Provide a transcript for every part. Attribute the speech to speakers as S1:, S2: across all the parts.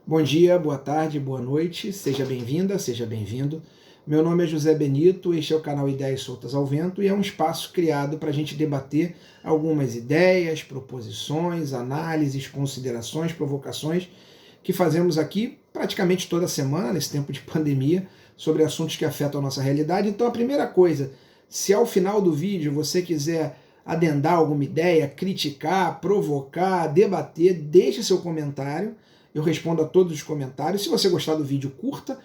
S1: Bom dia, boa tarde, boa noite, seja bem-vinda, seja bem-vindo. Meu nome é José Benito, este é o canal Ideias Soltas ao Vento e é um espaço criado para a gente debater algumas ideias, proposições, análises, considerações, provocações que fazemos aqui praticamente toda semana, nesse tempo de pandemia, sobre assuntos que afetam a nossa realidade. Então a primeira coisa, se ao final do vídeo você quiser adendar alguma ideia, criticar, provocar, debater, deixe seu comentário. Eu respondo a todos os comentários. Se você gostar do vídeo, curta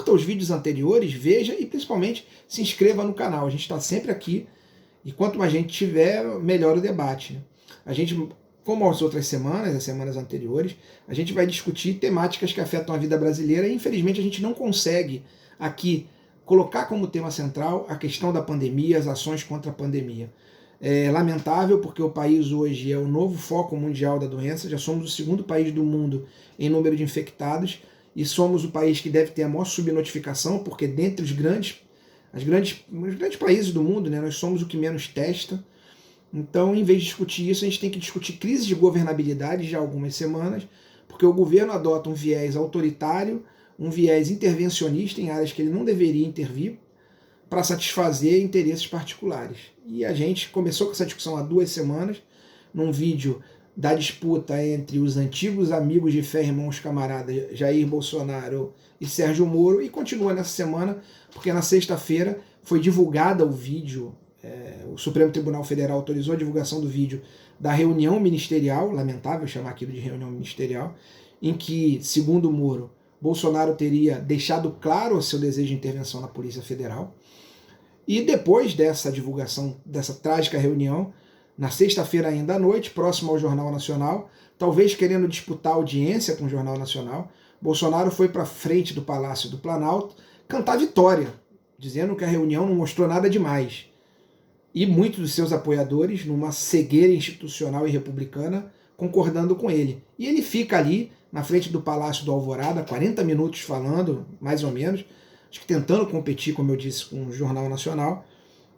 S1: os vídeos anteriores, veja e principalmente se inscreva no canal. A gente está sempre aqui e quanto mais gente tiver, melhor o debate, né? A gente, como as outras semanas, as semanas anteriores, a gente vai discutir temáticas que afetam a vida brasileira e infelizmente a gente não consegue aqui colocar como tema central a questão da pandemia, as ações contra a pandemia. É lamentável porque o país hoje é o novo foco mundial da doença, já somos o segundo país do mundo em número de infectados e somos o país que deve ter a maior subnotificação, porque dentre os grandes países do mundo, né, nós somos o que menos testa. Então, em vez de discutir isso, a gente tem que discutir crise de governabilidade já há algumas semanas, porque o governo adota um viés autoritário, um viés intervencionista em áreas que ele não deveria intervir, para satisfazer interesses particulares. E a gente começou com essa discussão há 2 semanas, num vídeo da disputa entre os antigos amigos de fé, irmãos camaradas, Jair Bolsonaro e Sérgio Moro, e continua nessa semana, porque na sexta-feira foi divulgada o vídeo, o Supremo Tribunal Federal autorizou a divulgação do vídeo da reunião ministerial, lamentável chamar aquilo de reunião ministerial, em que, segundo Moro, Bolsonaro teria deixado claro o seu desejo de intervenção na Polícia Federal. E depois dessa divulgação, dessa trágica reunião, na sexta-feira ainda à noite, próximo ao Jornal Nacional, talvez querendo disputar audiência com o Jornal Nacional, Bolsonaro foi para frente do Palácio do Planalto cantar vitória, dizendo que a reunião não mostrou nada demais. E muitos dos seus apoiadores, numa cegueira institucional e republicana, concordando com ele. E ele fica ali, na frente do Palácio do Alvorada, 40 minutos falando, mais ou menos, acho que tentando competir, como eu disse, com o Jornal Nacional,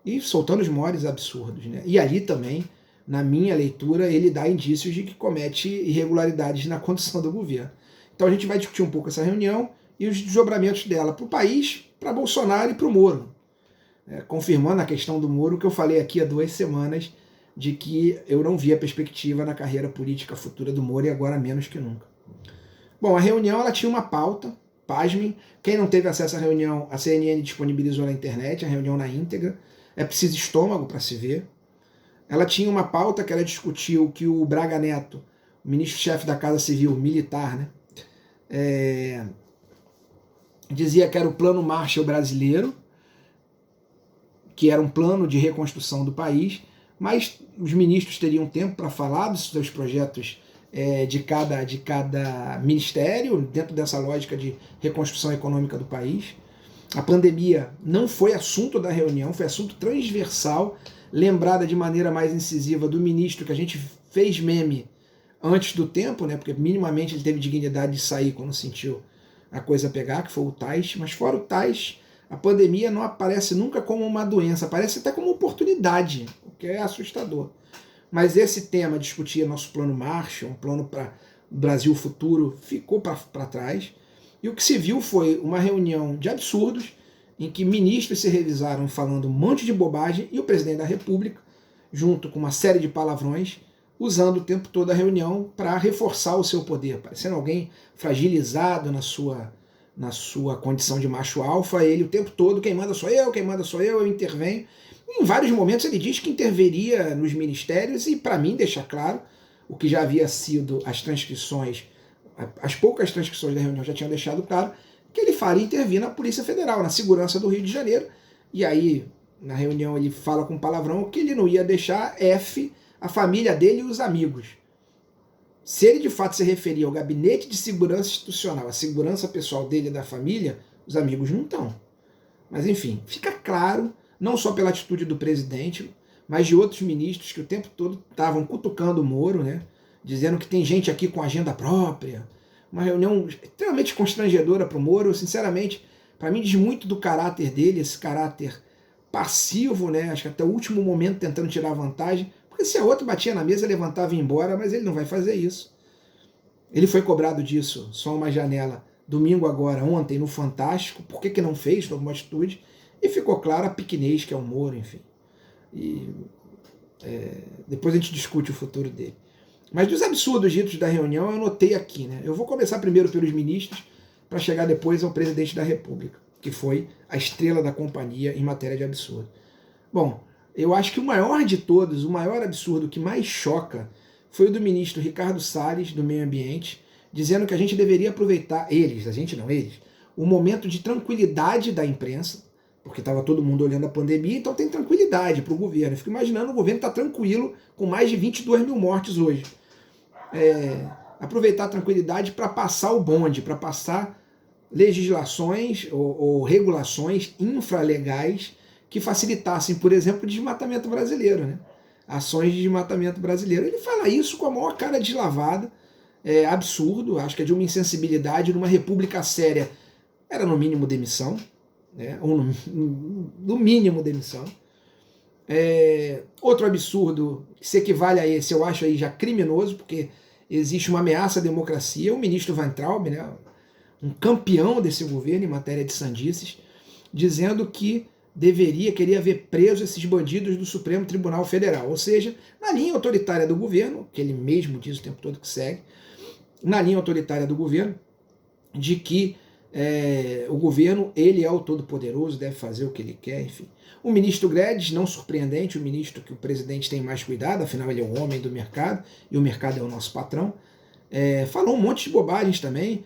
S1: e soltando os maiores absurdos, né? E ali também, na minha leitura, ele dá indícios de que comete irregularidades na condução do governo. Então a gente vai discutir um pouco essa reunião e os desdobramentos dela para o país, para Bolsonaro e para o Moro. Confirmando a questão do Moro que eu falei aqui há 2 semanas, de que eu não via perspectiva na carreira política futura do Moro e agora menos que nunca. Bom, a reunião ela tinha uma pauta, pasmem, quem não teve acesso à reunião, a CNN disponibilizou na internet, a reunião na íntegra, é preciso estômago para se ver. Ela tinha uma pauta que era discutir o que o Braga Neto, o ministro-chefe da Casa Civil, militar, né, dizia que era o plano Marshall brasileiro, que era um plano de reconstrução do país, mas os ministros teriam tempo para falar dos seus projetos de cada ministério, dentro dessa lógica de reconstrução econômica do país. A pandemia não foi assunto da reunião, foi assunto transversal, lembrada de maneira mais incisiva do ministro, que a gente fez meme antes do tempo, né, porque minimamente ele teve dignidade de sair quando sentiu a coisa pegar, que foi o Tais, mas fora o Tais, a pandemia não aparece nunca como uma doença, aparece até como oportunidade, o que é assustador. Mas esse tema, discutir nosso plano Marshall, um plano para o Brasil futuro, ficou para trás. E o que se viu foi uma reunião de absurdos, em que ministros se revisaram falando um monte de bobagem e o presidente da República, junto com uma série de palavrões, usando o tempo todo a reunião para reforçar o seu poder, parecendo alguém fragilizado na sua condição de macho alfa, ele o tempo todo, quem manda sou eu intervenho. Em vários momentos ele diz que interveria nos ministérios e, para mim, deixa claro o que já havia sido as transcrições, as poucas transcrições da reunião já tinham deixado claro, que ele faria intervir na Polícia Federal, na segurança do Rio de Janeiro, e aí, na reunião, ele fala com palavrão que ele não ia deixar a família dele e os amigos. Se ele de fato se referia ao gabinete de segurança institucional, a segurança pessoal dele e da família, os amigos não estão. Mas enfim, fica claro, não só pela atitude do presidente, mas de outros ministros que o tempo todo estavam cutucando o Moro, né, dizendo que tem gente aqui com agenda própria. Uma reunião extremamente constrangedora para o Moro, sinceramente, para mim diz muito do caráter dele, esse caráter passivo, né, acho que até o último momento tentando tirar vantagem, porque se a outra batia na mesa, levantava e ia embora, mas ele não vai fazer isso. Ele foi cobrado disso, só uma janela, domingo agora, ontem, no Fantástico. Por que não fez? Tomou uma atitude. E ficou claro a pequenez que é o Moro, enfim. E depois a gente discute o futuro dele. Mas dos absurdos ditos da reunião, eu notei aqui, né? Eu vou começar primeiro pelos ministros, para chegar depois ao presidente da República, que foi a estrela da companhia em matéria de absurdo. Bom, eu acho que o maior de todos, o maior absurdo que mais choca, foi o do ministro Ricardo Salles, do Meio Ambiente, dizendo que a gente deveria aproveitar, eles, a gente não, eles, o momento de tranquilidade da imprensa, porque estava todo mundo olhando a pandemia, então tem tranquilidade para o governo. Eu fico imaginando o governo está tranquilo com mais de 22 mil mortes hoje. Aproveitar a tranquilidade para passar o bonde, para passar legislações ou regulações infralegais que facilitassem, por exemplo, o desmatamento brasileiro, né? Ações de desmatamento brasileiro. Ele fala isso com a maior cara deslavada, absurdo, acho que é de uma insensibilidade. Numa república séria era no mínimo demissão, né? Ou no mínimo demissão. Outro absurdo que se equivale a esse, eu acho aí já criminoso, porque existe uma ameaça à democracia. O ministro Weintraub, né, um campeão desse governo em matéria de sandices, dizendo que queria ver presos esses bandidos do Supremo Tribunal Federal. Ou seja, na linha autoritária do governo, que ele mesmo diz o tempo todo que segue, na linha autoritária do governo, de que o governo, ele é o todo-poderoso, deve fazer o que ele quer, enfim. O ministro Guedes, não surpreendente, o ministro que o presidente tem mais cuidado, afinal ele é o homem do mercado, e o mercado é o nosso patrão, falou um monte de bobagens também,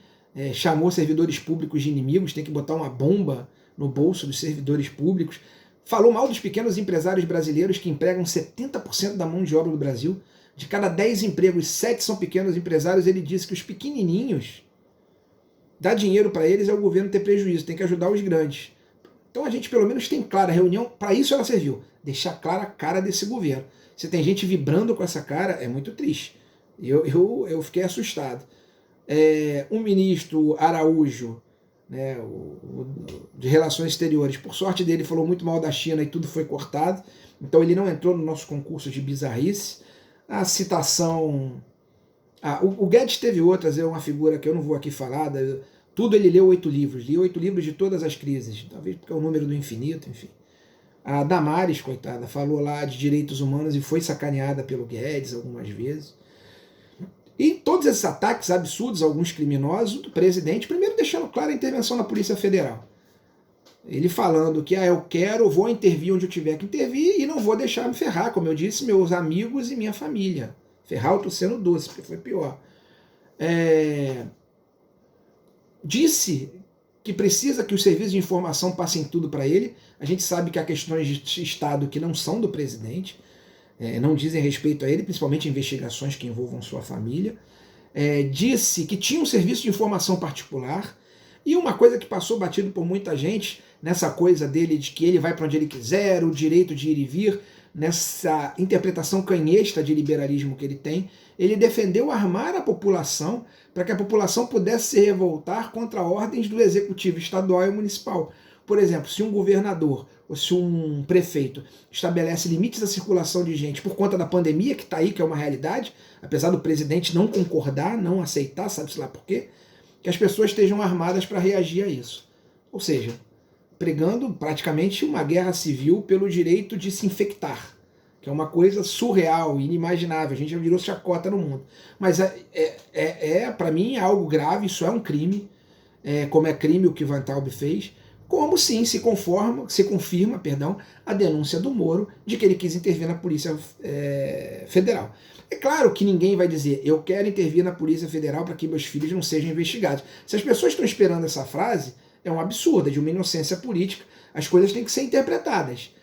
S1: chamou servidores públicos de inimigos, tem que botar uma bomba no bolso dos servidores públicos, falou mal dos pequenos empresários brasileiros que empregam 70% da mão de obra do Brasil. De cada 10 empregos, 7 são pequenos empresários. Ele disse que os pequenininhos, dar dinheiro para eles é o governo ter prejuízo, tem que ajudar os grandes. Então a gente pelo menos tem clara a reunião, para isso ela serviu, deixar clara a cara desse governo. Se tem gente vibrando com essa cara, é muito triste. Eu fiquei assustado. O ministro Araújo, né, de Relações Exteriores, por sorte dele, falou muito mal da China e tudo foi cortado, então ele não entrou no nosso concurso de bizarrice. A citação... o Guedes teve outras, é uma figura que eu não vou aqui falar, tudo ele leu 8 livros, li 8 livros de todas as crises, talvez porque é o número do infinito, enfim. A Damares, coitada, falou lá de direitos humanos e foi sacaneada pelo Guedes algumas vezes. E todos esses ataques absurdos, alguns criminosos, do presidente, primeiro deixando clara a intervenção na Polícia Federal. Ele falando que vou intervir onde eu tiver que intervir e não vou deixar me ferrar, como eu disse, meus amigos e minha família. Ferrar eu tô sendo doce, porque foi pior. Disse que precisa que os serviços de informação passem tudo para ele. A gente sabe que há questões de Estado que não são do presidente, não dizem respeito a ele, principalmente investigações que envolvam sua família. Disse que tinha um serviço de informação particular, e uma coisa que passou batido por muita gente, nessa coisa dele de que ele vai para onde ele quiser, o direito de ir e vir, nessa interpretação canhesta de liberalismo que ele tem, ele defendeu armar a população para que a população pudesse se revoltar contra ordens do executivo estadual e municipal. Por exemplo, se um governador ou se um prefeito estabelece limites à circulação de gente por conta da pandemia, que está aí, que é uma realidade, apesar do presidente não concordar, não aceitar, sabe-se lá por quê, que as pessoas estejam armadas para reagir a isso. Ou seja, pregando praticamente uma guerra civil pelo direito de se infectar, que é uma coisa surreal, inimaginável, a gente já virou chacota no mundo. Mas para mim, é algo grave, isso é um crime, como é crime o que Weintraub fez, como sim se confirma a denúncia do Moro de que ele quis intervir na Polícia Federal. É claro que ninguém vai dizer, eu quero intervir na Polícia Federal para que meus filhos não sejam investigados. Se as pessoas estão esperando essa frase, é um absurdo, é de uma inocência política, as coisas têm que ser interpretadas.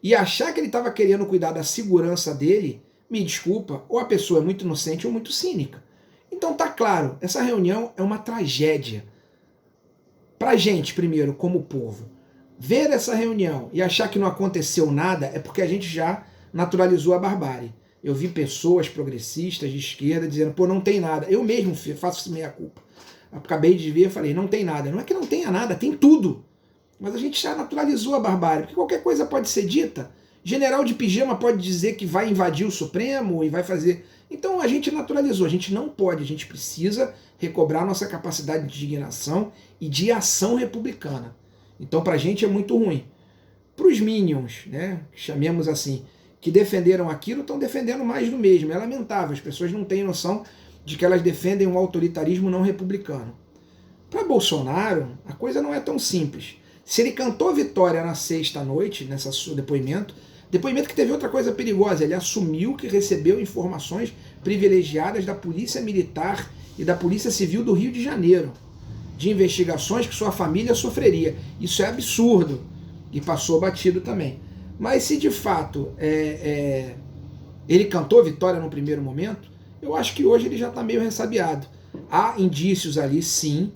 S1: E achar que ele estava querendo cuidar da segurança dele, me desculpa, ou a pessoa é muito inocente ou muito cínica. Então tá claro, essa reunião é uma tragédia. Pra gente, primeiro, como povo, ver essa reunião e achar que não aconteceu nada é porque a gente já naturalizou a barbárie. Eu vi pessoas progressistas de esquerda dizendo, pô, não tem nada. Eu mesmo faço meia culpa. Acabei de ver e falei, não tem nada. Não é que não tenha nada, tem tudo. Mas a gente já naturalizou a barbárie, porque qualquer coisa pode ser dita General de pijama pode dizer que vai invadir o Supremo e vai fazer... Então a gente naturalizou, a gente não pode, a gente precisa recobrar nossa capacidade de indignação e de ação republicana. Então pra gente é muito ruim. Para os minions, né, chamemos assim, que defenderam aquilo, estão defendendo mais do mesmo. É lamentável, as pessoas não têm noção de que elas defendem um autoritarismo não republicano. Para Bolsonaro, a coisa não é tão simples. Se ele cantou vitória na sexta noite, nesse seu depoimento que teve outra coisa perigosa, ele assumiu que recebeu informações privilegiadas da Polícia Militar e da Polícia Civil do Rio de Janeiro, de investigações que sua família sofreria. Isso é absurdo e passou batido também. Mas se de fato ele cantou vitória no primeiro momento, eu acho que hoje ele já está meio ressabiado. Há indícios ali, sim,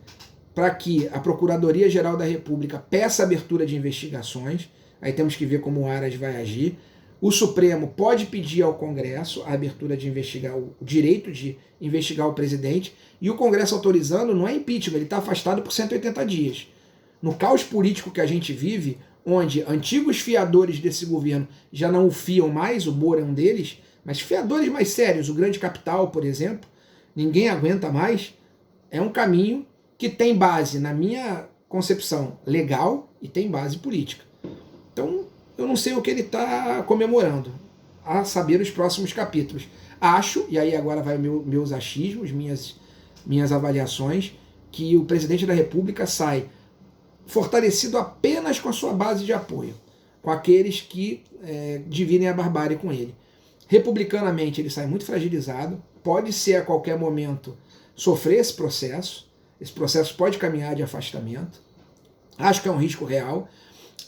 S1: para que a Procuradoria-Geral da República peça abertura de investigações. Aí temos que ver como o Aras vai agir. O Supremo pode pedir ao Congresso a abertura de investigar, o direito de investigar o presidente, e o Congresso autorizando não é impeachment, ele está afastado por 180 dias. No caos político que a gente vive, onde antigos fiadores desse governo já não o fiam mais, o Moro é um deles, mas fiadores mais sérios, o Grande Capital, por exemplo, ninguém aguenta mais, é um caminho que tem base, na minha concepção, legal e tem base política. Então, eu não sei o que ele está comemorando, a saber os próximos capítulos. Acho, e aí agora vai meus achismos, minhas avaliações, que o presidente da República sai fortalecido apenas com a sua base de apoio, com aqueles que dividem a barbárie com ele. Republicanamente, ele sai muito fragilizado, pode ser a qualquer momento sofrer esse processo pode caminhar de afastamento, acho que é um risco real,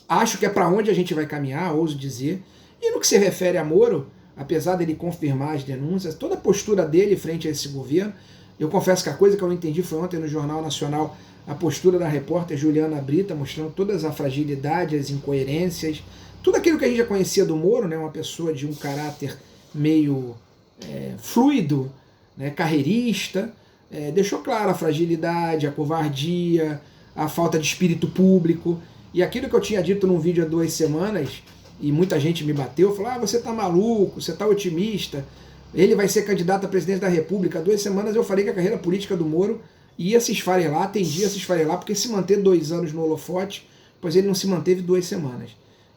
S1: acho que é para onde a gente vai caminhar, ouso dizer. E no que se refere a Moro, apesar dele confirmar as denúncias, toda a postura dele frente a esse governo, eu confesso que a coisa que eu não entendi foi ontem no Jornal Nacional, a postura da repórter Juliana Brita, mostrando todas a fragilidade, as incoerências, tudo aquilo que a gente já conhecia do Moro, né, uma pessoa de um caráter meio fluido, né, carreirista, deixou claro a fragilidade, a covardia, a falta de espírito público. E aquilo que eu tinha dito num vídeo há 2 semanas, e muita gente me bateu, falou, você tá maluco, você tá otimista, ele vai ser candidato a presidente da República. Há 2 semanas eu falei que a carreira política do Moro ia se esfarelar, tendia a se esfarelar, porque se manter 2 anos no holofote, pois ele não se manteve 2 semanas.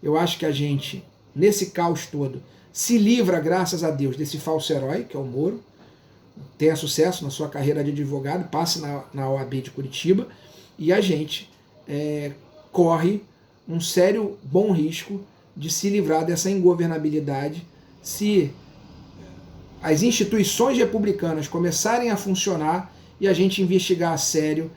S1: Eu acho que a gente, nesse caos todo, se livra, graças a Deus, desse falso herói, que é o Moro, tenha sucesso na sua carreira de advogado, passe na OAB de Curitiba, e a gente corre um sério bom risco de se livrar dessa ingovernabilidade se as instituições republicanas começarem a funcionar e a gente investigar a sério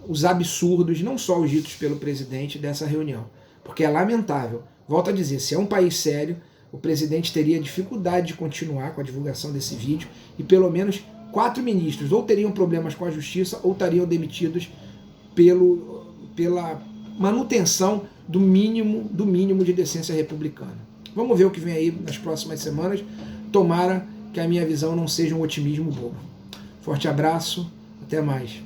S1: os absurdos, não só os ditos pelo presidente, dessa reunião. Porque é lamentável. Volto a dizer, se é um país sério, o presidente teria dificuldade de continuar com a divulgação desse vídeo e pelo menos 4 ministros ou teriam problemas com a justiça ou estariam demitidos pela manutenção do mínimo de decência republicana. Vamos ver o que vem aí nas próximas semanas. Tomara que a minha visão não seja um otimismo bobo. Forte abraço, até mais.